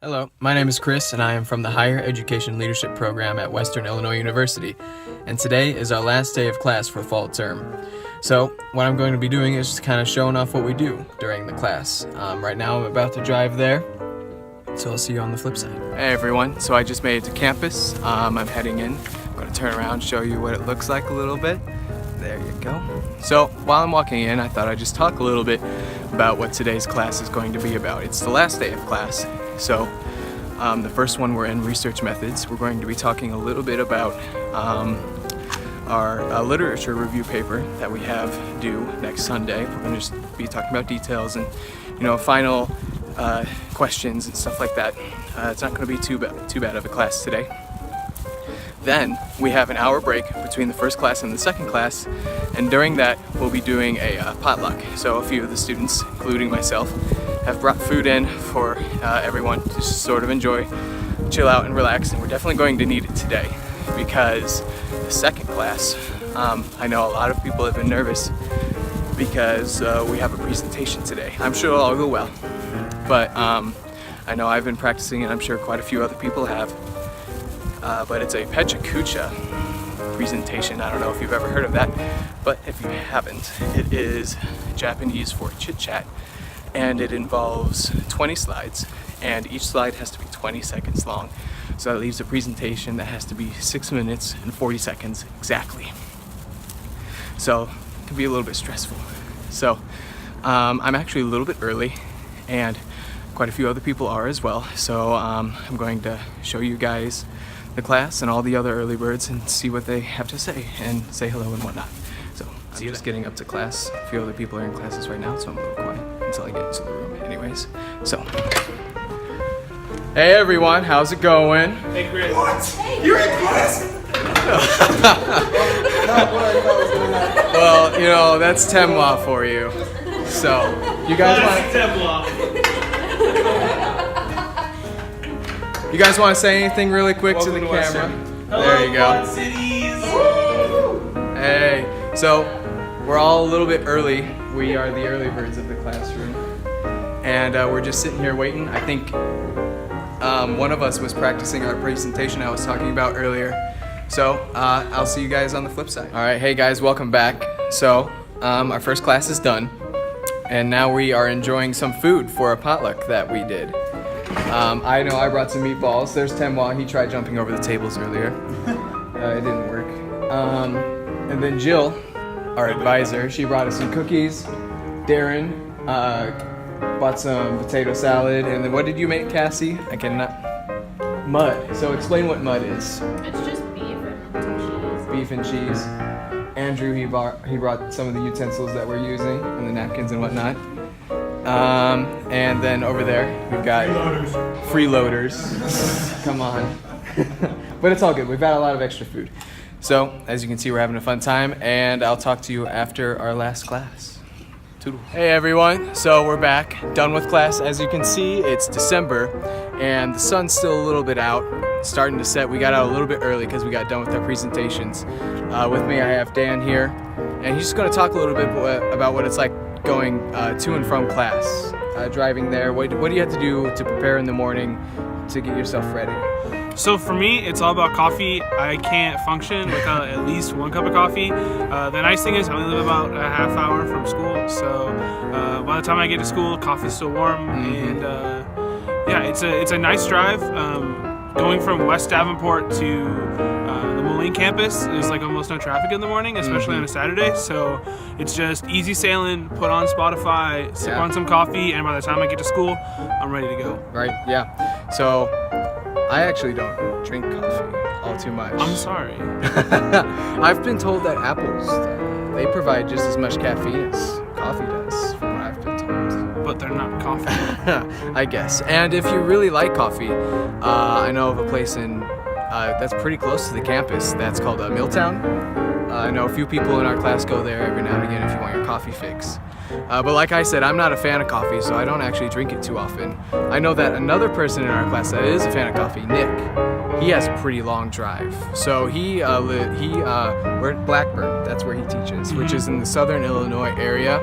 Hello, my name is Kris and I am from the Higher Education Leadership Program at Western Illinois University, and today is our last day of class for fall term. So what I'm going to be doing is just kind of showing off what we do during the class. Right now I'm about to drive there, so I'll see you on the flip side. Hey everyone, so I just made it to campus. I'm heading in. I'm going to turn around and show you what it looks like a little bit. There you go. So while I'm walking in, I thought I'd just talk a little bit about what today's class is going to be about. It's the last day of class. So the first one, we're in research methods. We're going to be talking a little bit about our literature review paper that we have due next Sunday. We're going to just be talking about details and, final questions and stuff like that. It's not going to be too bad of a class today. Then we have an hour break between the first class and the second class, and during that we'll be doing a potluck. So a few of the students, including myself, have brought food in for everyone to just sort of enjoy, chill out and relax, and we're definitely going to need it today because the second class, I know a lot of people have been nervous because we have a presentation today. I'm sure it'll all go well, but I know I've been practicing and I'm sure quite a few other people have. But it's a Pecha Kucha presentation. I don't know if you've ever heard of that, but if you haven't, it is Japanese for chit chat, and it involves 20 slides, and each slide has to be 20 seconds long. So that leaves a presentation that has to be 6 minutes and 40 seconds exactly. So it can be a little bit stressful. So I'm actually a little bit early, and quite a few other people are as well. So I'm going to show you guys the class and all the other early birds and see what they have to say and say hello and whatnot. So I'm just getting up to class. A few other people are in classes right now, so I'm a little quiet until I get into the room anyways. So, hey everyone, how's it going? Hey Kris. What? Hey. You're in class? Well, that's Temwa for you. So, you guys want to say anything really quick to the camera? There you go. Hey, so we're all a little bit early. We are the early birds of the classroom, and we're just sitting here waiting. I think one of us was practicing our presentation I was talking about earlier. So I'll see you guys on the flip side. All right, hey guys, welcome back. So our first class is done, and now we are enjoying some food for a potluck that we did. I know I brought some meatballs. There's Temwa. He tried jumping over the tables earlier. It didn't work. And then Jill, our advisor, she brought us some cookies. Darren bought some potato salad. And then what did you make, Cassie? I cannot. Mud. So explain what mud is. It's just beef and cheese. Beef and cheese. Andrew, he brought some of the utensils that we're using and the napkins and whatnot. And then over there we've got freeloaders. Come on. But it's all good. We've got a lot of extra food. So as you can see, we're having a fun time, and I'll talk to you after our last class. Toodle. Hey everyone, so we're back, done with class. As you can see, it's December and the sun's still a little bit out, starting to set. We got out a little bit early because we got done with our presentations. With me I have Dan here, and he's just going to talk a little bit about what it's like going to and from class, driving there. What do you have to do to prepare in the morning to get yourself ready? So for me, it's all about coffee. I can't function without at least one cup of coffee. The nice thing is I only live about a half hour from school, so by the time I get to school, coffee's still warm, and yeah, it's a nice drive. Going from West Davenport to the Moline campus, there's like almost no traffic in the morning, especially on a Saturday. So it's just easy sailing, put on Spotify, sip on some coffee, and by the time I get to school, I'm ready to go. Right, yeah. So I actually don't drink coffee all too much. I'm sorry. I've been told that apples, they provide just as much caffeine as coffee does, from what I've been told. But they're not coffee. I guess. And if you really like coffee, I know of a place in that's pretty close to the campus that's called Milltown. I know a few people in our class go there every now and again if you want your coffee fix. But like I said, I'm not a fan of coffee, so I don't actually drink it too often. I know that another person in our class that is a fan of coffee, Nick, he has a pretty long drive. So we're at Blackburn, that's where he teaches, which is in the southern Illinois area.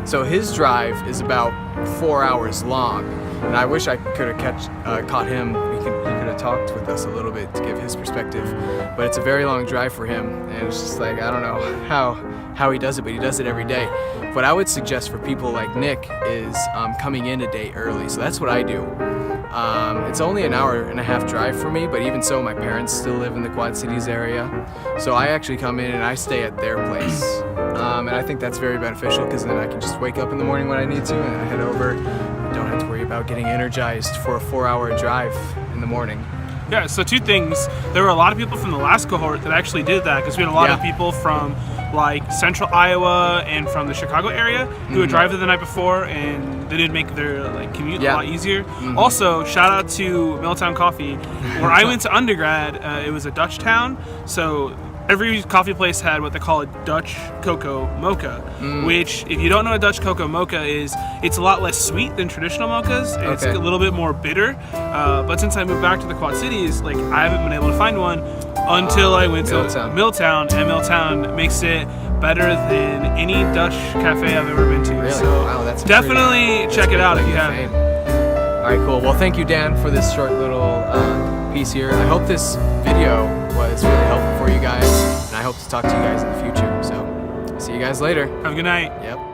So his drive is about 4 hours long. And I wish I could have caught him. He could have talked with us a little bit to give his perspective. But it's a very long drive for him, and it's just like, I don't know how he does it, but he does it every day. What I would suggest for people like Nick is coming in a day early. So that's what I do. It's only an hour and a half drive for me, but even so, my parents still live in the Quad Cities area. So I actually come in and I stay at their place. And I think that's very beneficial because then I can just wake up in the morning when I need to and I head over. I don't have to worry about getting energized for a 4-hour drive in the morning. Yeah, so 2 things. There were a lot of people from the last cohort that actually did that because we had a lot of Yeah. people from like central Iowa and from the Chicago area who would drive there the night before, and they did make their like commute a lot easier. Also, shout out to Milltown Coffee, where I went to undergrad. It was a Dutch town, so every coffee place had what they call a Dutch cocoa mocha, which, if you don't know what a Dutch cocoa mocha is, it's a lot less sweet than traditional mochas. It's a little bit more bitter. But since I moved back to the Quad Cities, like I haven't been able to find one until I went to Milltown, and Milltown makes it better than any Dutch cafe I've ever been to. Really? So Wow, that's definitely check it out if you haven't. All right, cool. Well, thank you, Dan, for this short little piece here. I hope this video was really helpful for you guys, and I hope to talk to you guys in the future. So, see you guys later. Have a good night. Yep.